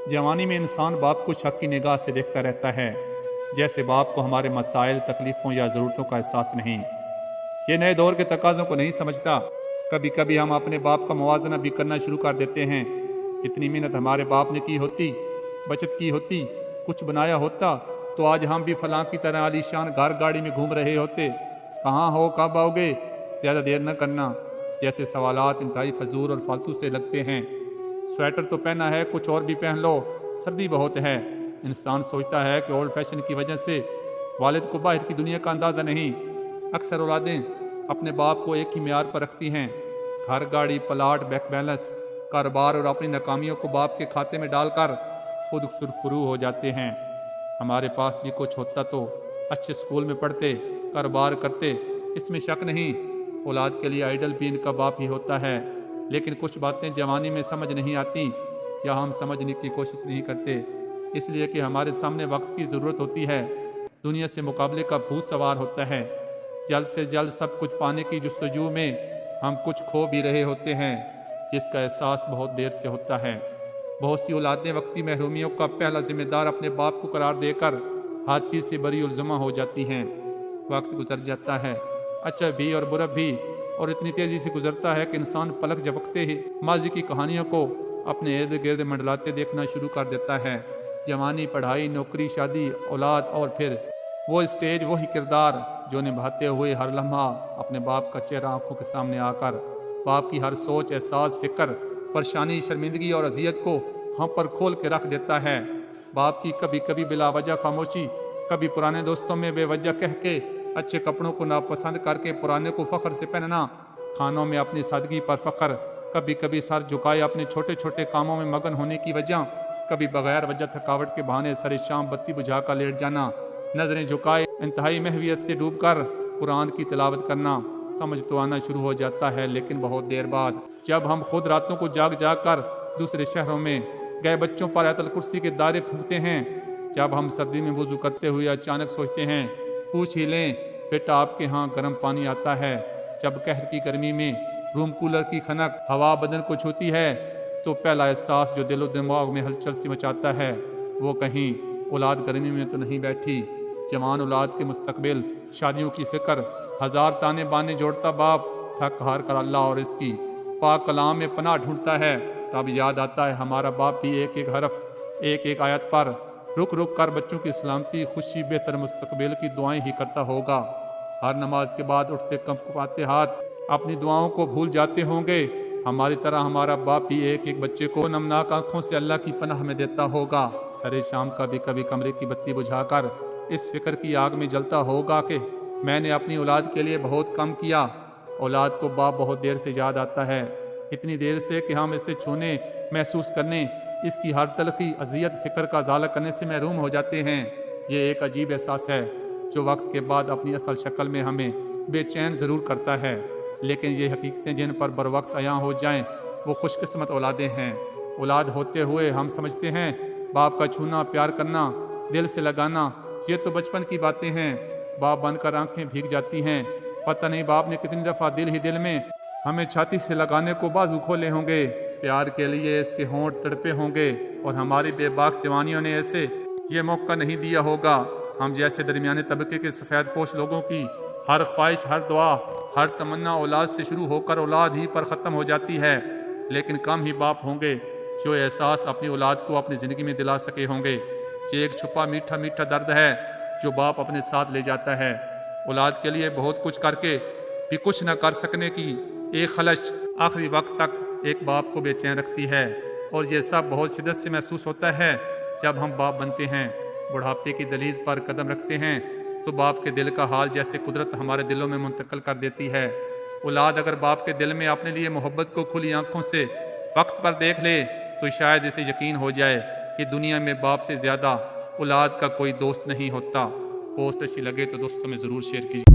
जवानी में इंसान बाप को शक की निगाह से देखता रहता है, जैसे बाप को हमारे मसाइल, तकलीफ़ों या ज़रूरतों का एहसास नहीं। ये नए दौर के तकाज़ों को नहीं समझता। कभी कभी हम अपने बाप का मुवाजना भी करना शुरू कर देते हैं। इतनी मेहनत हमारे बाप ने की होती, बचत की होती, कुछ बनाया होता, तो आज हम भी फलां की तरह आलीशान घर गाड़ी में घूम रहे होते। कहाँ हो, कब आओगे, ज़्यादा देर न करना जैसे सवालात इंतहाई फजूल और फालतू से लगते हैं। स्वेटर तो पहना है, कुछ और भी पहन लो, सर्दी बहुत है। इंसान सोचता है कि ओल्ड फैशन की वजह से वालिद को बाहर की दुनिया का अंदाज़ा नहीं। अक्सर औलादें अपने बाप को एक ही म्यार पर रखती हैं। घर, गाड़ी, प्लाट, बैंक बैलेंस, कारोबार और अपनी नाकामियों को बाप के खाते में डालकर खुद सुरखरू हो जाते हैं। हमारे पास भी कुछ होता तो अच्छे स्कूल में पढ़ते, कारोबार करते, इसमें शक नहीं। औलाद के लिए आइडल भी इनका बाप ही होता है। लेकिन कुछ बातें जवानी में समझ नहीं आती या हम समझने की कोशिश नहीं करते, इसलिए कि हमारे सामने वक्त की ज़रूरत होती है। दुनिया से मुकाबले का भूत सवार होता है। जल्द से जल्द सब कुछ पाने की जुस्तजू में हम कुछ खो भी रहे होते हैं, जिसका एहसास बहुत देर से होता है। बहुत सी औलादें वक्ती महरूमियों का पहला जिम्मेदार अपने बाप को करार देकर हर चीज़ से बरी उलझमा हो जाती हैं। वक्त गुजर जाता है, अच्छा भी और बुरा भी, और इतनी तेज़ी से गुजरता है कि इंसान पलक झपकते ही माजी की कहानियों को अपने इर्द गिर्द मंडलाते देखना शुरू कर देता है। जवानी, पढ़ाई, नौकरी, शादी, औलाद और फिर वो स्टेज, वही किरदार जो निभाते हुए हर लम्हा अपने बाप का चेहरा आंखों के सामने आकर बाप की हर सोच, एहसास, फिक्र, परेशानी, शर्मिंदगी और अजियत को हम पर खोल के रख देता है। बाप की कभी कभी बिलावजह खामोशी, कभी पुराने दोस्तों में बेवजह कह के, अच्छे कपड़ों को नापसंद करके पुराने को फ़ख्र से पहनना, खानों में अपनी सादगी पर फ़ख्र, कभी कभी सर झुकाए अपने छोटे छोटे कामों में मगन होने की वजह, कभी बगैर वजह थकावट के बहाने सरे शाम बत्ती बुझा कर लेट जाना, नज़रें झुकाए इंतहाई महवियत से डूबकर कुरान की तिलावत करना। समझ तो आना शुरू हो जाता है, लेकिन बहुत देर बाद, जब हम खुद रातों को जाग जाग कर दूसरे शहरों में गए बच्चों पर आयतल कुर्सी के दायरे फूंकते हैं, जब हम सर्दी में वुज़ू करते हुए अचानक सोचते हैं पूछ ही लें बेटा आपके यहाँ गर्म पानी आता है, जब कहर की गर्मी में रूम कूलर की खनक हवा बदन को छूती है, तो पहला एहसास जो दिलो दिमाग में हलचल सी मचाता है वो कहीं औलाद गर्मी में तो नहीं बैठी। जवान औलाद के मुस्तकबिल, शादियों की फ़िक्र, हज़ार ताने बाने जोड़ता बाप थक हार कर अल्लाह और इसकी पाक कलाम में पनाह ढूंढता है। तब याद आता है हमारा बाप भी एक एक हरफ, एक एक आयत पर रुक रुक कर बच्चों की सलामती, खुशी, बेहतर मुस्तकबिल की दुआएं ही करता होगा। हर नमाज के बाद उठते कंपकपाते हाथ अपनी दुआओं को भूल जाते होंगे। हमारी तरह हमारा बाप भी एक एक बच्चे को नमनाक आंखों से अल्लाह की पनाह में देता होगा। सरे शाम कभी कभी कमरे की बत्ती बुझाकर इस फिक्र की आग में जलता होगा कि मैंने अपनी औलाद के लिए बहुत कम किया। औलाद को बाप बहुत देर से याद आता है, इतनी देर से कि हम इसे छूने, महसूस करने, इसकी हर तलखी, अजियत, फ़िक्र का ज़ाला करने से महरूम हो जाते हैं। ये एक अजीब एहसास है जो वक्त के बाद अपनी असल शक्ल में हमें बेचैन ज़रूर करता है, लेकिन ये हकीकतें जिन पर बर वक्त अयां हो जाएं वो खुशकिस्मत औलादें हैं। औलाद होते हुए हम समझते हैं बाप का छूना, प्यार करना, दिल से लगाना ये तो बचपन की बातें हैं। बाप बनकर आंखें भीग जाती हैं, पता नहीं बाप ने कितनी दफ़ा दिल ही दिल में हमें छाती से लगाने को बाजू खोले होंगे, प्यार के लिए इसके होंठ तड़पे होंगे, और हमारी बेबाक जवानियों ने ऐसे ये मौका नहीं दिया होगा। हम जैसे दरमियाने तबके के सफ़ेद पोश लोगों की हर ख्वाहिश, हर दुआ, हर तमन्ना औलाद से शुरू होकर औलाद ही पर ख़त्म हो जाती है। लेकिन कम ही बाप होंगे जो एहसास अपनी औलाद को अपनी ज़िंदगी में दिला सके होंगे। ये एक छुपा मीठा मीठा दर्द है जो बाप अपने साथ ले जाता है। औलाद के लिए बहुत कुछ करके भी कुछ न कर सकने की एक खलश आखिरी वक्त तक एक बाप को बेचैन रखती है, और ये सब बहुत शिद्दत से महसूस होता है जब हम बाप बनते हैं। बुढ़ापे की दलीज पर कदम रखते हैं तो बाप के दिल का हाल जैसे कुदरत हमारे दिलों में मुंतकिल कर देती है। औलाद अगर बाप के दिल में अपने लिए मोहब्बत को खुली आंखों से वक्त पर देख ले तो शायद इसे यकीन हो जाए कि दुनिया में बाप से ज़्यादा औलाद का कोई दोस्त नहीं होता। पोस्ट अच्छी लगे तो दोस्तों में ज़रूर शेयर कीजिए।